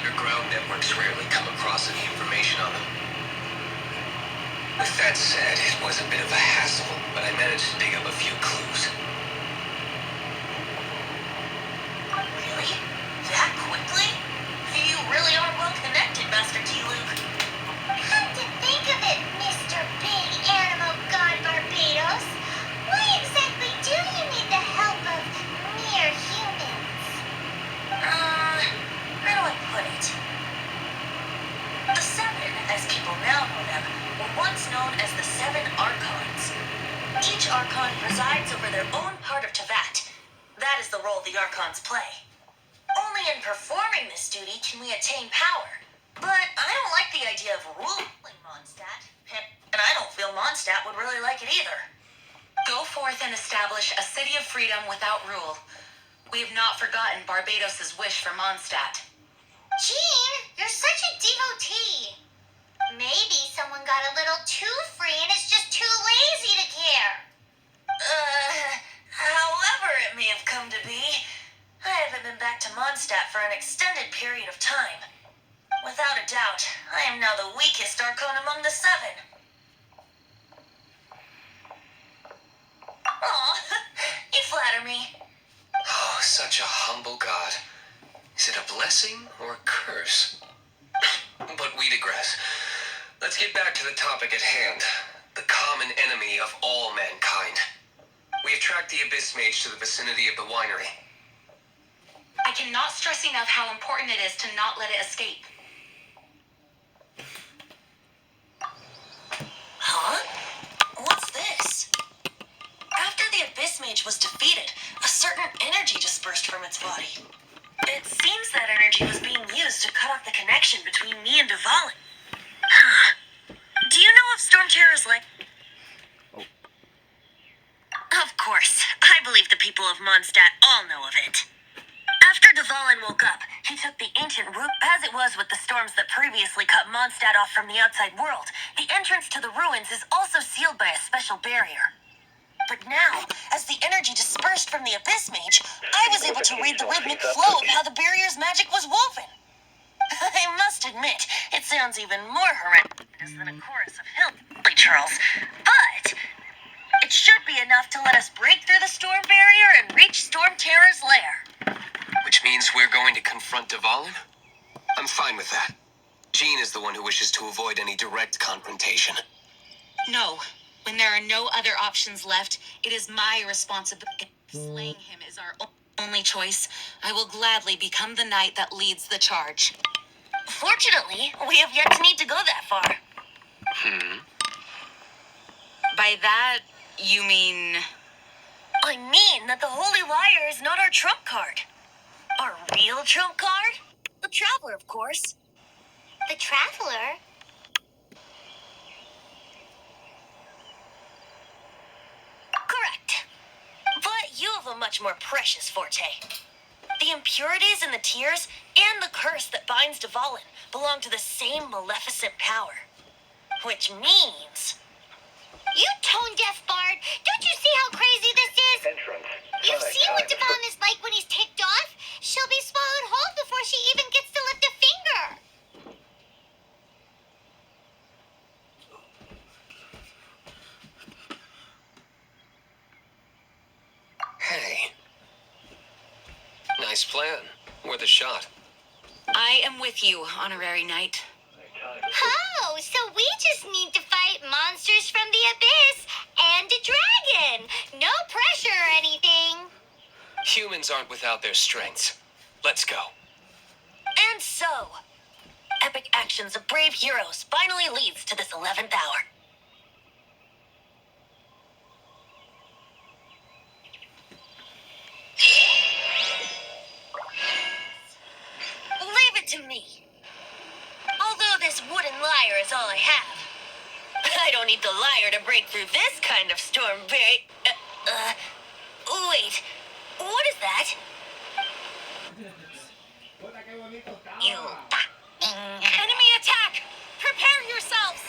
underground networks rarely come across any information on them. With that said, it was a bit of a hassle, but I managed to dig up a few clues. Really? That quickly? You really are well connected, Master T. Luke. Come to think of it, Mr. Big Animal God Barbados, why exactly do you need the help of mere humans? How do I put it? The Seven, as people now know them, were once known as the Seven Archons. Each Archon presides over their own part of Teyvat. That is the role the Archons play. Only in performing this duty can we attain power. But I don't like the idea of ruling Mondstadt, and I don't feel Mondstadt would really like it either. Go forth and establish a city of freedom without rule. We have not forgotten Barbados' wish for Mondstadt. Jean, you're such a devotee. Maybe someone got a little too free and is just too lazy to care. However it may have come to be, I haven't been back to Mondstadt for an extended period of time. Without a doubt, I am now the weakest Archon among the Seven. Aw, you flatter me. Oh, such a humble god. Is it a blessing or a curse? But we digress. Let's get back to the topic at hand. The common enemy of all mankind. We have tracked the Abyss Mage to the vicinity of the winery. I cannot stress enough how important it is to not let it escape. Huh? What's this? After the Abyss Mage was defeated, a certain energy dispersed from its body. It seems that energy was being used to cut off the connection between me and Dvalin. Huh. Do you know of Storm Terror's land? Of course. I believe the people of Mondstadt all know of it. After Dvalin woke up, he took the ancient route as it was with the storms that previously cut Mondstadt off from the outside world. The entrance to the ruins is also sealed by a special barrier. But now, as the energy dispersed from the Abyss Mage, I was able to read the rhythmic flow of how the barrier's magic was woven. I must admit, it sounds even more horrendous than a chorus of hillbilly churls, but it should be enough to let us break through the storm barrier and reach Storm Terror's lair. Which means we're going to confront Dvalin? I'm fine with that. Jean is the one who wishes to avoid any direct confrontation. No. When there are no other options left, it is my responsibility. If slaying him is our only choice, I will gladly become the knight that leads the charge. Fortunately, we have yet to need to go that far. By that, you mean... I mean that the Holy Liar is not our trump card. Our real trump card? The Traveler, of course. The Traveler? Correct. But you have a much more precious forte. The impurities in the tears and the curse that binds Dvalin belong to the same maleficent power. Which means... You tone-deaf bard! Don't you see how crazy this is? You've seen what Dvalin is like when he's ticked off. She'll be swallowed whole before she even gets to lift a finger. Hey. Nice plan. Worth a shot. I am with you, honorary knight. Oh, so we just need to fight monsters from the abyss and a dragon. No pressure or anything. Humans aren't without their strengths. Let's go. And so, epic actions of brave heroes finally leads to this 11th hour. Leave it to me. Although this wooden lyre is all I have, I don't need the lyre to break through this kind of storm barrier. Wait, what is that? You. Enemy attack! Prepare yourselves!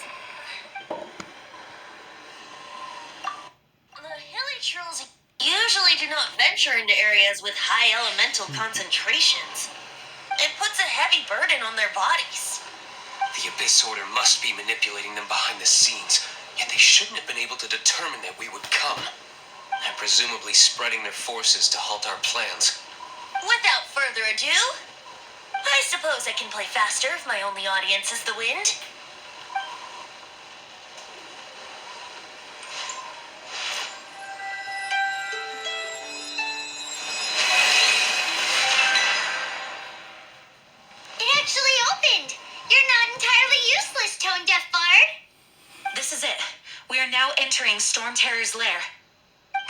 The hilly trolls usually do not venture into areas with high elemental concentrations. It puts a heavy burden on their bodies. The Abyss Order must be manipulating them behind the scenes, yet they shouldn't have been able to determine that we would come. And presumably spreading their forces to halt our plans. Without further ado, I suppose I can play faster if my only audience is the wind. It actually opened! You're not entirely useless, Tone Deaf Bard! This is it. We are now entering Storm Terror's lair.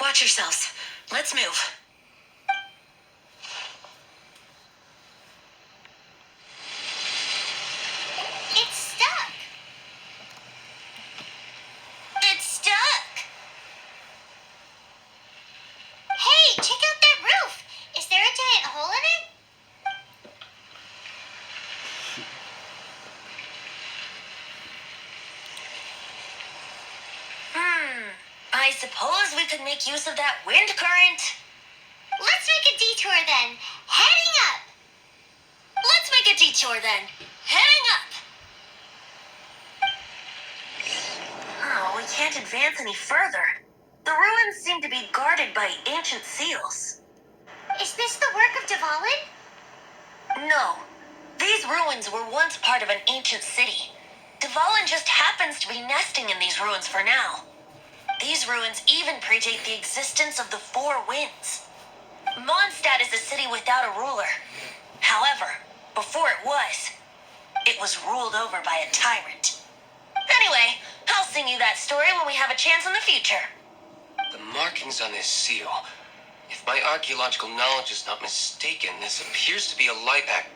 Watch yourselves. Let's move. It's stuck! It's stuck! Hey, check out that roof! Is there a giant hole in it? I suppose we could make use of that wind current. Let's make a detour then. Heading up! Let's make a detour then. Heading up! Oh, we can't advance any further. The ruins seem to be guarded by ancient seals. Is this the work of Devalin? No. These ruins were once part of an ancient city. Devalin just happens to be nesting in these ruins for now. These ruins even predate the existence of the Four Winds. Mondstadt is a city without a ruler. However, before it was ruled over by a tyrant. Anyway, I'll sing you that story when we have a chance in the future. The markings on this seal. If my archaeological knowledge is not mistaken, this appears to be a light act.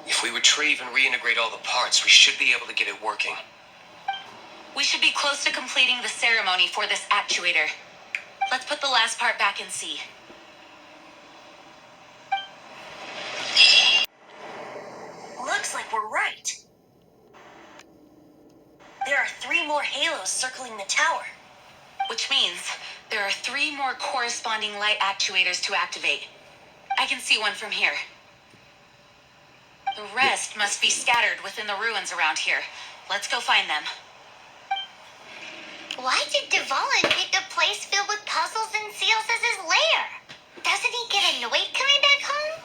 If we retrieve and reintegrate all the parts, we should be able to get it working. We should be close to completing the ceremony for this actuator. Let's put the last part back in C. Looks like we're right. There are 3 more halos circling the tower. Which means there are 3 more corresponding light actuators to activate. I can see one from here. The rest must be scattered within the ruins around here. Let's go find them. Why did Devalin pick a place filled with puzzles and seals as his lair? Doesn't he get annoyed coming back home?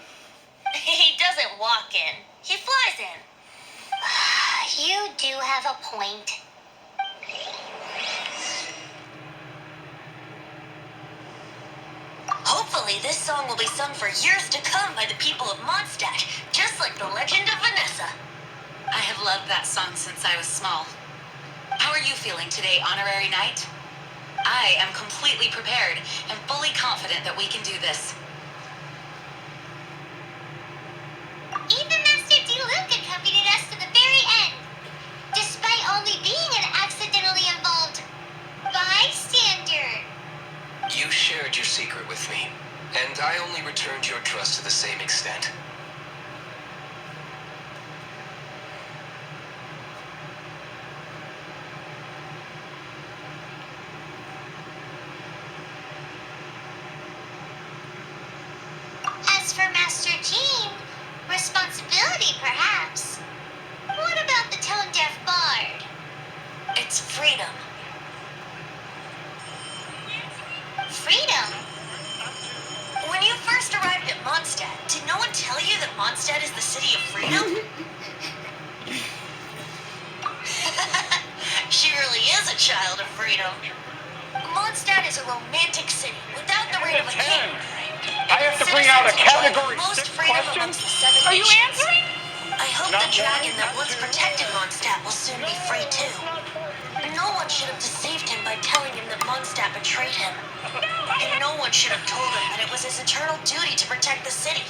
He doesn't walk in. He flies in. You do have a point. Hopefully this song will be sung for years to come by the people of Mondstadt, just like the legend of Vanessa. I have loved that song since I was small. How are you feeling today, Honorary Knight? I am completely prepared and fully confident that we can do this. Even Master D. Luke accompanied us to the very end, despite only being an accidentally involved bystander. You shared your secret with me, and I only returned your trust to the same extent. As for Master Jean, responsibility perhaps. What about the tone deaf bard? It's freedom. Freedom? When you first arrived at Mondstadt, did no one tell you that Mondstadt is the city of freedom? She really is a child of freedom. Mondstadt is a romantic city without the reign of a king. I have to bring out a category Most 6 freedom question? amongst the 7 Are you nations. answering? I hope Not the dragon one, that not once two. protected Mondstadt will soon be free too. No one should have deceived him by telling him that Mondstadt betrayed him. And no one should have told him that it was his eternal duty to protect the city.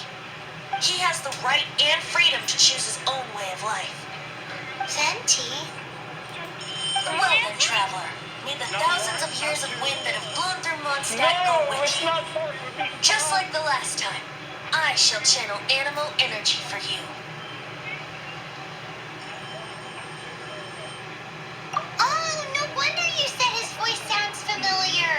He has the right and freedom to choose his own way of life. Venti? Well then, traveler, may the thousands of years of wind that have blown through Mondstadt go No, with it's you. not for you. Just like the last time, I shall channel animal energy for you. Oh, no wonder you said his voice sounds familiar.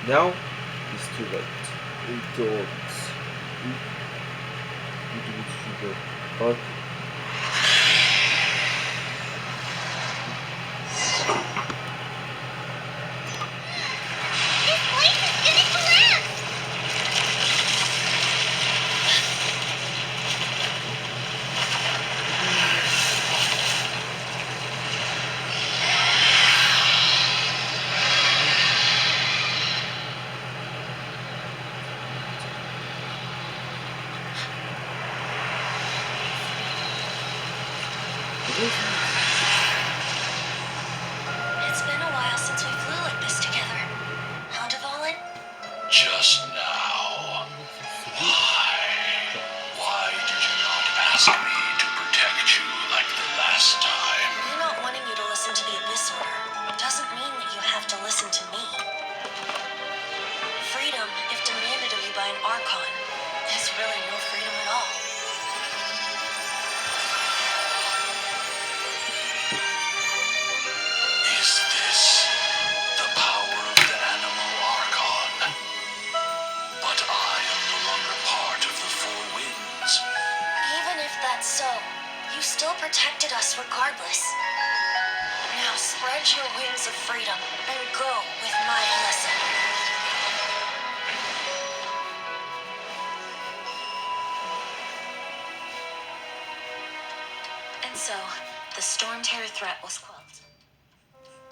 Now it's too late. We don't. Okay. This place is gonna collapse! It's been a while since we flew like this together. How, Devlin? Just now. Why did you not ask me to protect you like the last time? Me not wanting you to listen to the Abyss Order doesn't mean that you have to listen to me. Freedom, if demanded of you by an Archon, is really no freedom at all. Is this the power of the animal Archon? But I am no longer part of the Four Winds. Even if that's so, you still protected us regardless. Now spread your wings of freedom and go with my blessing. And so, the Storm Terror threat was quelled.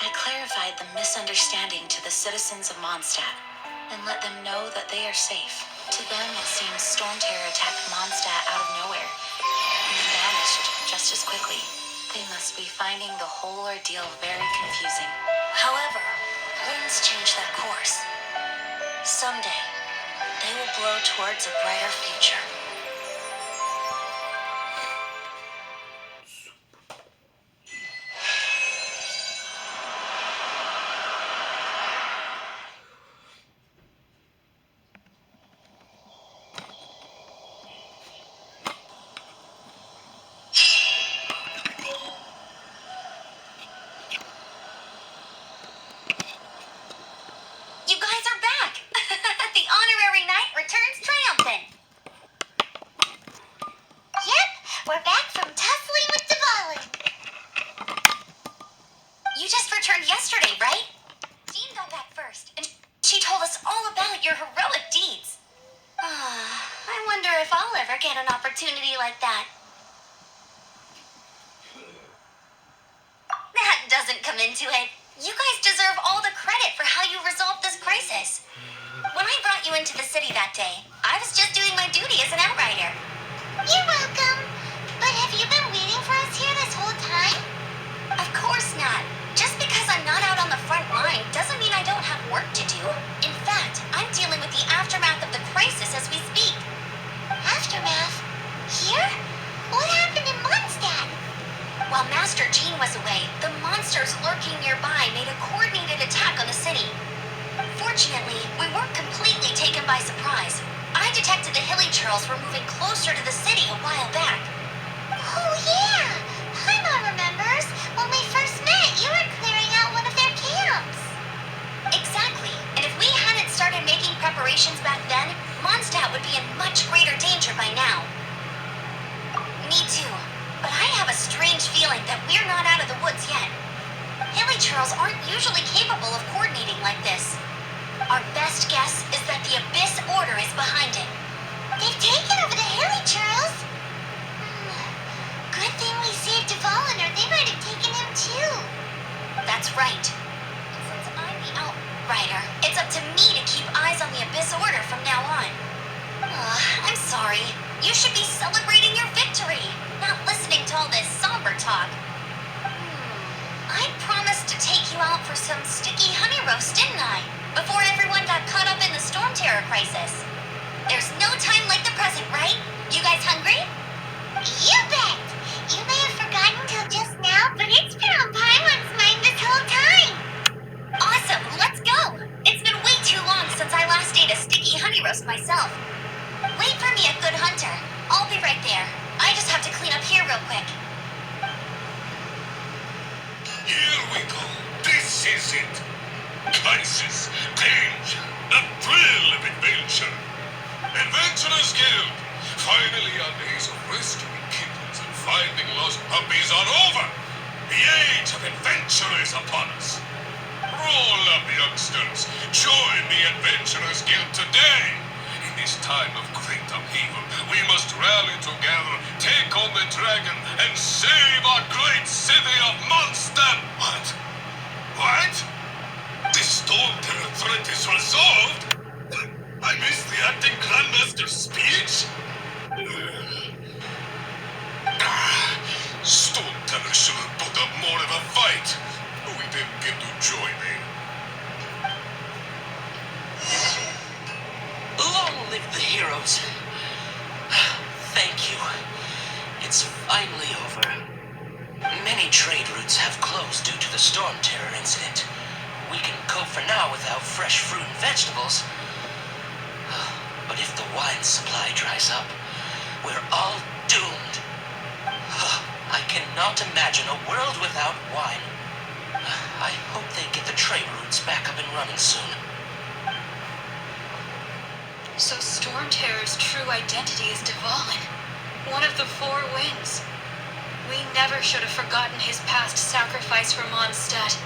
I clarified the misunderstanding to the citizens of Mondstadt and let them know that they are safe. To them, it seems Storm Terror attacked Mondstadt out of nowhere and then vanished just as quickly. They must be finding the whole ordeal very confusing. However, winds change their course. Someday, they will blow towards a brighter future. You guys are back! The honorary knight returns triumphant! Yep, we're back from tussling with Devlin. You just returned yesterday, right? Jean got back first, and she told us all about your heroic deeds. I wonder if I'll ever get an opportunity like that. That doesn't come into it. You guys deserve all the credit for how you resolved this crisis. When I brought you into the city that day, I was just doing my duty as an outrider. You're welcome. But have you been waiting for us here this whole time? Of course not. Just because I'm not out on the front line doesn't mean I don't have work to do. In fact, I'm dealing with the aftermath of the crisis as we speak. Aftermath? Here? What happened in Mondstadt? While Master Jean was away, the monsters lurking nearby made a coordinated attack on the city. Fortunately, we weren't completely taken by surprise. I detected the hilly churls were moving closer to the city a while back. Oh yeah! Paimon remembers. When we first met, you were clearing out one of their camps. Exactly. And if we hadn't started making preparations back then, Mondstadt would be in much greater danger by now. Me too. But I have a strange feeling that we're not out of the woods yet. Hilly churls aren't usually capable of coordinating like this. Our best guess is that the Abyss Order is behind it. They've taken over the Hilly churls? Good thing we saved Devlin, or they might have taken him too. That's right. And since I'm the outrider, it's up to me to keep eyes on the Abyss Order from now on. I'm sorry. You should be celebrating your victory, not listening to all this somber talk. I promised to take you out for some sticky honey roast, didn't I? Before everyone got caught up in the Storm Terror crisis. There's no time like the present, right? You guys hungry? You bet! You may have forgotten till just now, but it's been on Paimon's mind this whole time. Awesome, let's go! It's been way too long since I last ate a sticky honey roast myself. Wait for me at Good Hunter. I'll be right there. I just have to clean up here real quick. Here we go. This is it. Crisis, danger, the thrill of adventure. Adventurers Guild. Finally, our days of rescuing kittens and finding lost puppies are over. The age of adventure is upon us. Roll up, youngsters. Join the Adventurers Guild today. In this time of great upheaval, we must rally together, take on the dragon, and save our great city of Mondstadt. What? What? The storm terror threat is resolved? I missed the acting grandmaster's speech? Storm terror should have put up more of a fight. We didn't get to join him. Long live the heroes. Thank you. It's finally over. Many trade routes have closed due to the storm terror incident. We can cope for now without fresh fruit and vegetables. But if the wine supply dries up, we're all doomed. I cannot imagine a world without wine. I hope they get the trade routes back up and running soon. So Storm Terror's true identity is Devalin, one of the Four Winds. We never should have forgotten his past sacrifice for Mondstadt.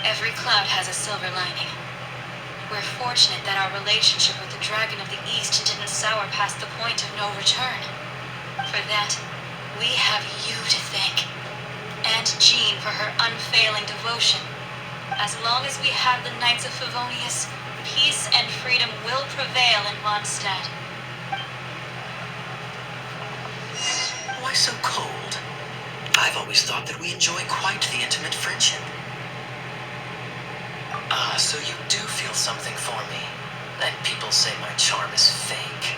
Every cloud has a silver lining. We're fortunate that our relationship with the Dragon of the East didn't sour past the point of no return. For that, we have you to thank. And Jean for her unfailing devotion. As long as we have the Knights of Favonius, peace and freedom will prevail in Mondstadt. Why so cold? I've always thought that we enjoy quite the intimate friendship. So you do feel something for me. And people say my charm is fake.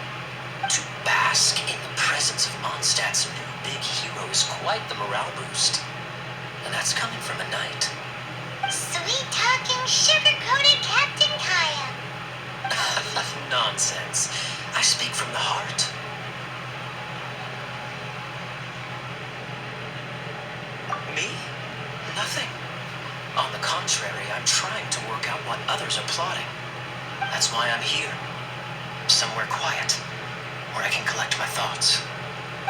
To bask in the presence of Mondstadt's new big hero is quite the morale boost. And that's coming from a knight. Sweet talking, sugar-coated Captain Kaya. Nonsense. I speak from the heart. Me? Nothing. On the contrary, I'm trying to work out what others are plotting. That's why I'm here. Somewhere quiet, where I can collect my thoughts.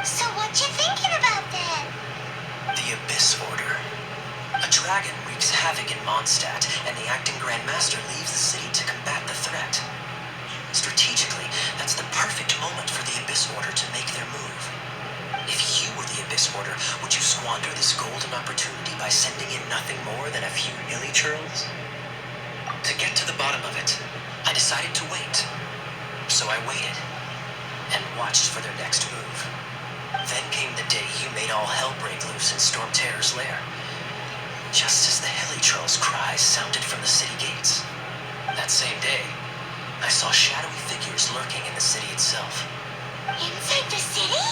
So what you thinking about then? The Abyss Order. A dragon wreaks havoc in Mondstadt, and the acting Grand Master leaves the city to combat the threat. Strategically, that's the perfect moment for the Abyss Order to make their move. If you were the Abyss Order, would you squander this golden opportunity by sending in nothing more than a few nilly churls? To get to the bottom of it, I decided to wait. So I waited, and watched for their next move. Then came the day you made all hell break loose in Storm Terror's lair. Just as the hilly trolls' cries sounded from the city gates. That same day, I saw shadowy figures lurking in the city itself. Inside the city?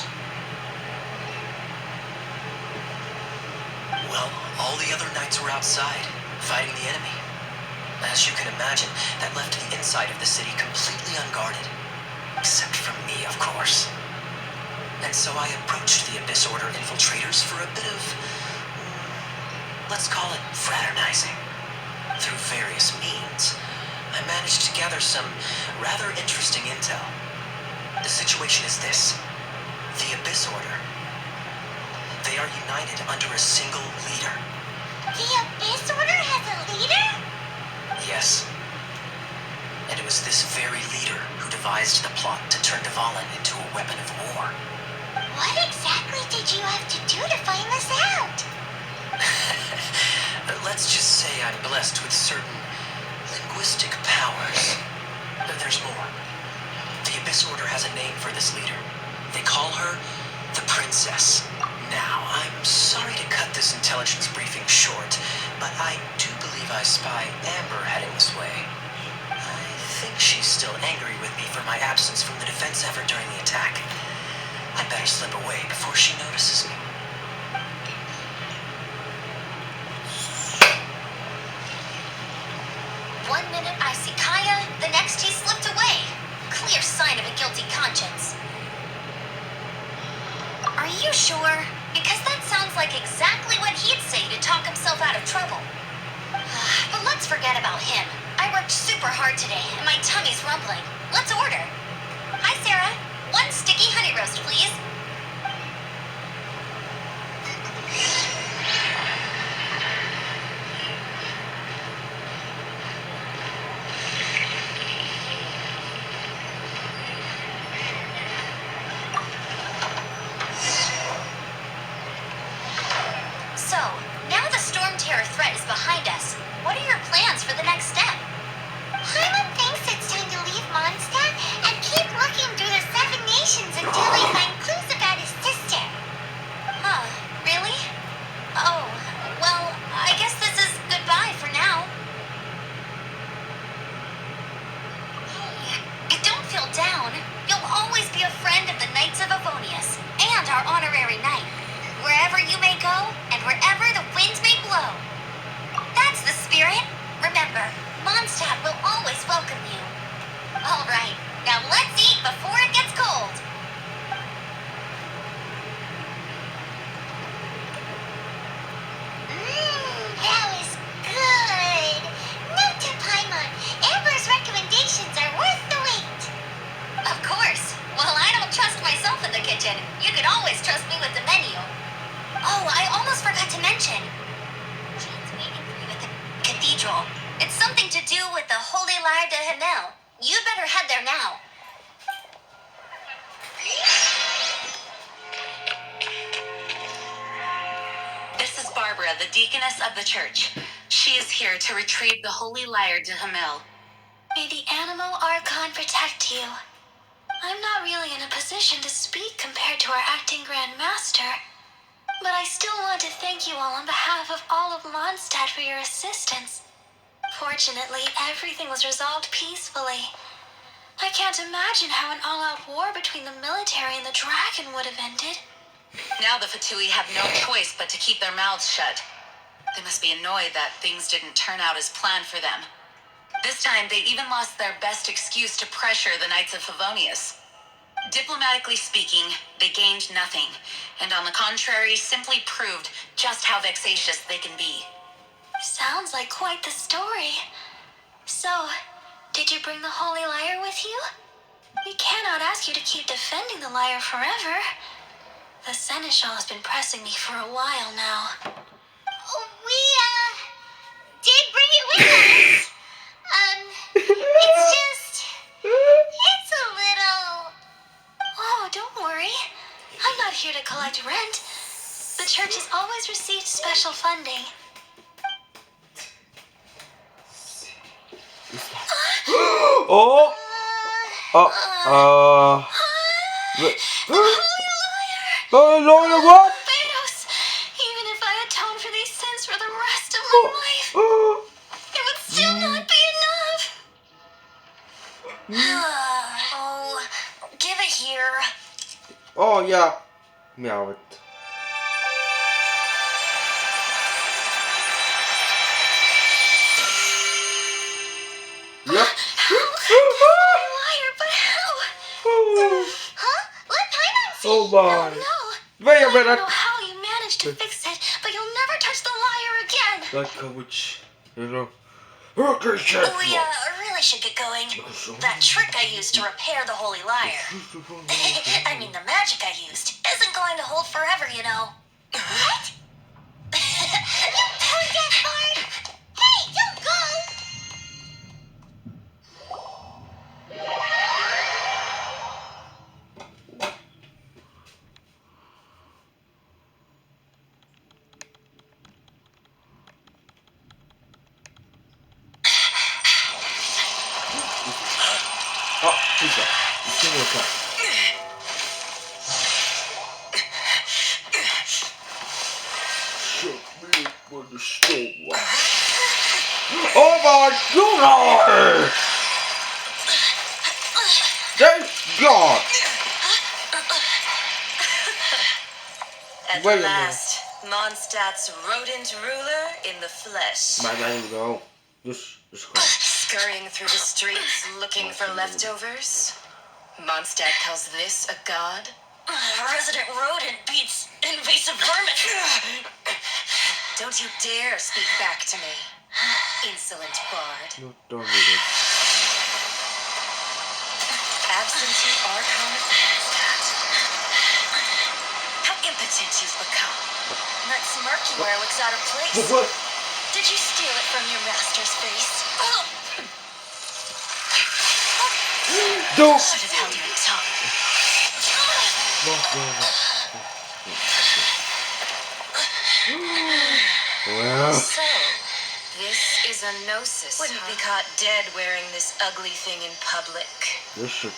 Well, all the other knights were outside, fighting the enemy. As you can imagine, that left the inside of the city completely unguarded. Except from me, of course. And so I approached the Abyss Order infiltrators for a bit of, let's call it fraternizing. Through various means, I managed to gather some rather interesting intel. The situation is this. The Abyss Order. They are united under a single leader. The Abyss Order has a leader? Yes. And it was this very leader who devised the plot to turn Devalin into a weapon of war. What exactly did you have to do to find this out? Let's just say I'm blessed with certain linguistic powers. But there's more. The Abyss Order has a name for this leader. They call her the Princess. Now, I'm sorry to cut this intelligence briefing short, but I do believe I spy Amber heading this way. I think she's still angry with me for my absence from the defense effort during the attack. I'd better slip away before she notices me. One minute I see Kaya, the next he slipped away. Clear sign of a guilty conscience. Are you sure? Because that sounds like exactly what he'd say to talk himself out of trouble. But let's forget about him. I worked super hard today, and my tummy's rumbling. Let's order. Hi, Sarah. One sticky honey roast, please. So, now the Storm Terror threat is behind us. What are your plans for the next step? Paimon thinks it's time to leave Mondstadt and keep looking through the Seven Nations until we find clues about his sister. Huh, really? Oh, well, I guess this is goodbye for now. Hey, don't feel down. You'll always be a friend of the Knights of Avonius and our honorary knight. Wherever you may go and wherever the winds may blow. That's the spirit. Remember, Mondstadt will always welcome you. All right, now let's eat before it gets cold. That was good. Note to Paimon, Amber's recommendations are worth the wait. Of course. Well, I don't trust myself in the kitchen. You can always trust me with the menu. Oh, I almost forgot to mention. Jean's waiting for you at the cathedral. It's something to do with the Holy Lyre de Himmel. You'd better head there now. This is Barbara, the deaconess of the church. She is here to retrieve the Holy Lyre de Himmel. May the animal Archon protect you. I'm not really in a position to speak compared to our acting Grand Master, but I still want to thank you all on behalf of all of Mondstadt for your assistance. Fortunately, everything was resolved peacefully. I can't imagine how an all-out war between the military and the dragon would have ended. Now the Fatui have no choice but to keep their mouths shut. They must be annoyed that things didn't turn out as planned for them. This time, they even lost their best excuse to pressure the Knights of Favonius. Diplomatically speaking, they gained nothing, and on the contrary, simply proved just how vexatious they can be. Sounds like quite the story. So, did you bring the Holy Lyre with you? We cannot ask you to keep defending the lyre forever. The Seneschal has been pressing me for a while now. We, did bring it with us. It's a little... Oh, don't worry. I'm not here to collect rent. The church has always received special funding. Oh! Oh, Lord, what? Thanos, even if I atone for these sins for the rest of my life, it would still not be enough. Oh, give it here. Oh, yeah. Miał it. Yep. Liar, but how? Huh? Let Paimon see. Oh, my. No. Wait a I don't minute. know how you managed to fix it, but you'll never touch the lyre again. Like a witch, you know. Okay, chef. We really should get going. That trick I used to repair the Holy Lyre. I mean, the magic I used isn't going to hold forever, you know. What? You poor death bard! Hey, don't go! Oh, pizza. It's still okay. Shut me for the stove. Oh my God! Thank God! At Wait a last, Mondstadt's rodent ruler in the flesh. My man, go. Just go. Scurrying through the streets looking for leftovers. Mondstadt calls this a god? Resident rodent beats invasive vermin. Don't you dare speak back to me. Insolent bard. Not done with it. Absentee Archon of Mondstadt. How impotent you've become. That smirky wear looks out of place. What? Did you steal it from your master's face? Don't. Should have held your tongue. Well, So, this is a gnosis. Wouldn't be caught dead wearing this ugly thing in public. this should.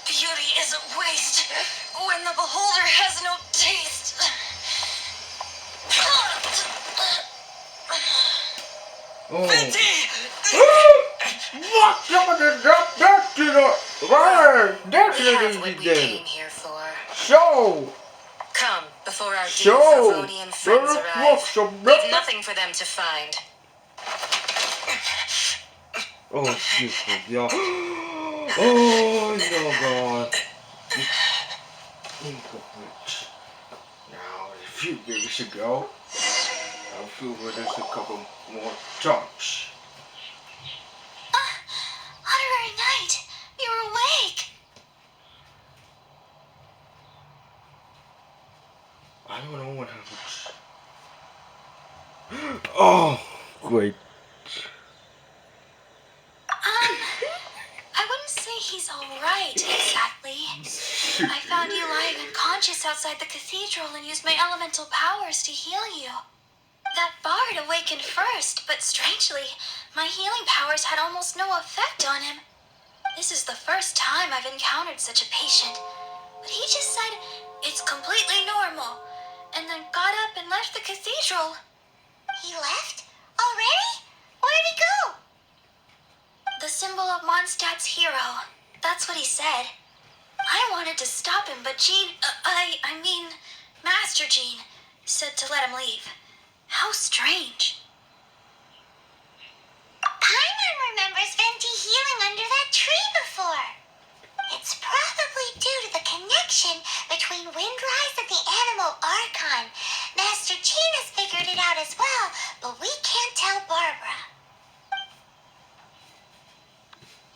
Beauty is a waste when the beholder has no taste. Oh. Venti! What? Somebody drop that to the right. We Definitely have what you we did. came here for. So. Come, before our So. Favonian friends Let's arrive. walk some Leave nothing for them to find. Oh, excuse me, y'all. Oh, no, God. Now, a few days ago, I flew with us a couple more times. Honorary Knight, you're awake. I don't know what happens. Oh, great. I wouldn't say he's alright, exactly. I found you lying unconscious outside the cathedral and used my elemental powers to heal you. That bard awakened first, but strangely, my healing powers had almost no effect on him. This is the first time I've encountered such a patient, but he just said it's completely normal, and then got up and left the cathedral. He left? Already? Where'd he go? The symbol of Mondstadt's hero. That's what he said. I wanted to stop him, but Master Jean, said to let him leave. How strange. Paimon remembers Venti healing under that tree before. It's probably due to the connection between Windrise and the animal Archon. Master Jean has figured it out as well, but we can't tell Barbara.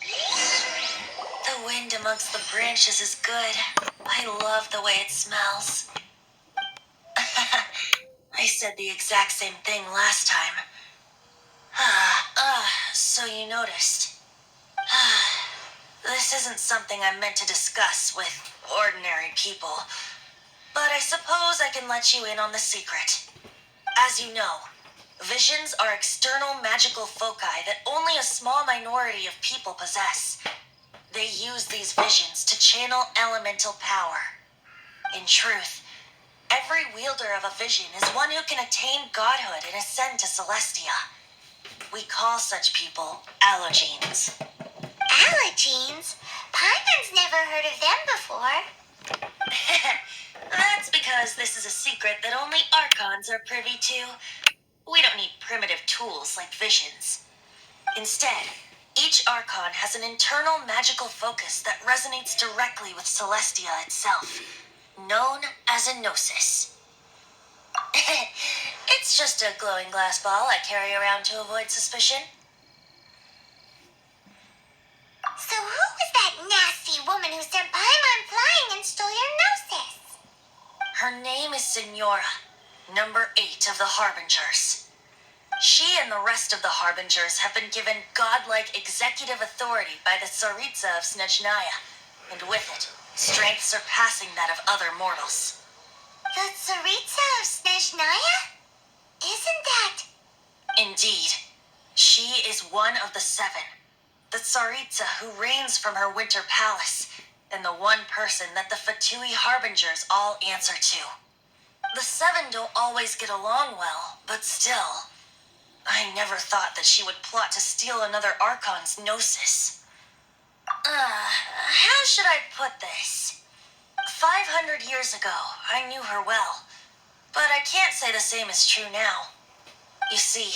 The wind amongst the branches is good. I love the way it smells. I said the exact same thing last time. So you noticed. This isn't something I'm meant to discuss with ordinary people, but I suppose I can let you in on the secret. As you know, visions are external magical foci that only a small minority of people possess. They use these visions to channel elemental power. In truth, every wielder of a vision is one who can attain godhood and ascend to Celestia. We call such people allogenes. Allogenes? Paimon's never heard of them before. That's because this is a secret that only Archons are privy to. We don't need primitive tools like visions. Instead, each Archon has an internal magical focus that resonates directly with Celestia itself, known as a gnosis. It's just a glowing glass ball I carry around to avoid suspicion. So who was that nasty woman who sent Paimon flying and stole your gnosis? Her name is Signora, number 8 of the Harbingers. She and the rest of the Harbingers have been given godlike executive authority by the Tsaritsa of Snezhnaya, and with it, strength surpassing that of other mortals. The Tsaritsa of Snezhnaya? Isn't that... Indeed, she is one of the 7, the Tsaritsa who reigns from her winter palace, and the one person that the Fatui Harbingers all answer to. The 7 don't always get along well, but still, I never thought that she would plot to steal another Archon's gnosis. How should I put this? 500 years ago, I knew her well, but I can't say the same is true now. You see,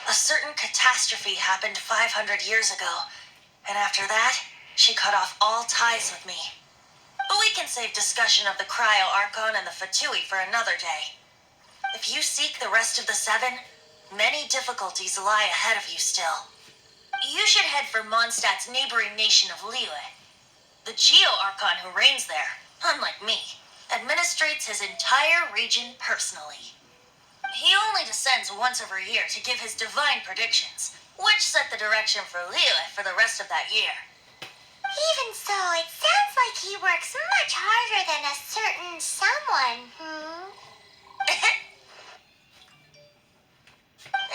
a certain catastrophe happened 500 years ago, and after that, she cut off all ties with me. But we can save discussion of the Cryo Archon and the Fatui for another day. If you seek the rest of the 7, Many difficulties lie ahead of you still. You should head for Mondstadt's neighboring nation of Liyue. The Geo-Archon who reigns there, unlike me, administrates his entire region personally. He only descends once every year to give his divine predictions, which set the direction for Liyue for the rest of that year. Even so, it sounds like he works much harder than a certain someone,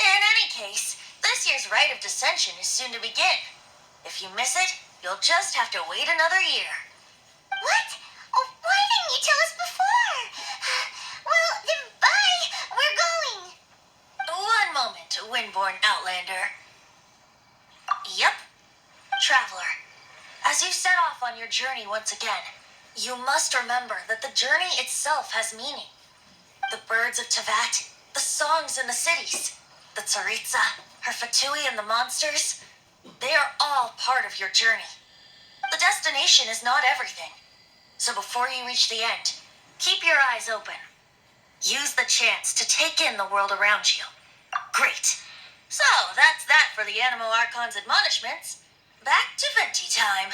In any case, this year's Rite of Descension is soon to begin. If you miss it, you'll just have to wait another year. What? Oh, why didn't you tell us before? Well, then bye. We're going. One moment, Windborn Outlander. Yep, Traveler. As you set off on your journey once again, you must remember that the journey itself has meaning. The birds of Tevat, the songs in the cities, the Tsaritsa, her Fatui and the monsters, they are all part of your journey. The destination is not everything. So before you reach the end, keep your eyes open. Use the chance to take in the world around you. Great. So, that's that for the Animo Archon's admonishments. Back to Venti time.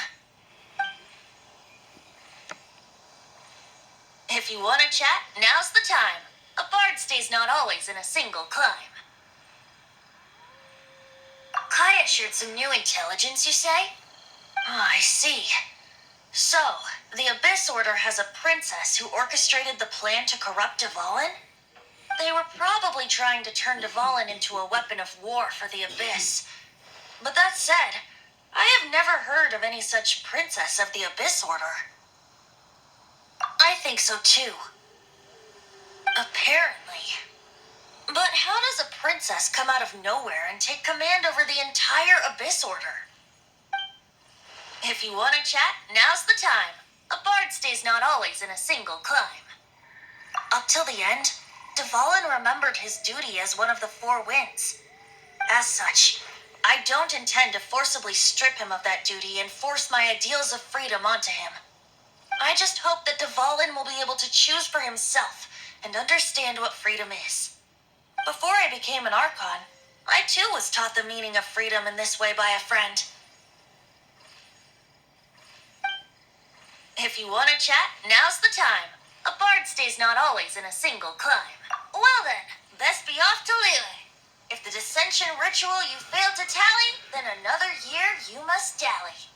If you want to chat, now's the time. A bard stays not always in a single climb. Kaya shared some new intelligence, you say? Oh, I see. So, the Abyss Order has a princess who orchestrated the plan to corrupt Dvalin? They were probably trying to turn Dvalin into a weapon of war for the Abyss. But that said, I have never heard of any such princess of the Abyss Order. I think so too. Apparently. But how does a princess come out of nowhere and take command over the entire Abyss Order? If you want to chat, now's the time. A bard stays not always in a single climb. Up till the end, Dvalin remembered his duty as one of the Four Winds. As such, I don't intend to forcibly strip him of that duty and force my ideals of freedom onto him. I just hope that Dvalin will be able to choose for himself and understand what freedom is. Before I became an Archon, I too was taught the meaning of freedom in this way by a friend. If you want to chat, now's the time. A bard stays not always in a single climb. Well then, best be off to Liyue. If the dissension ritual you failed to tally, then another year you must dally.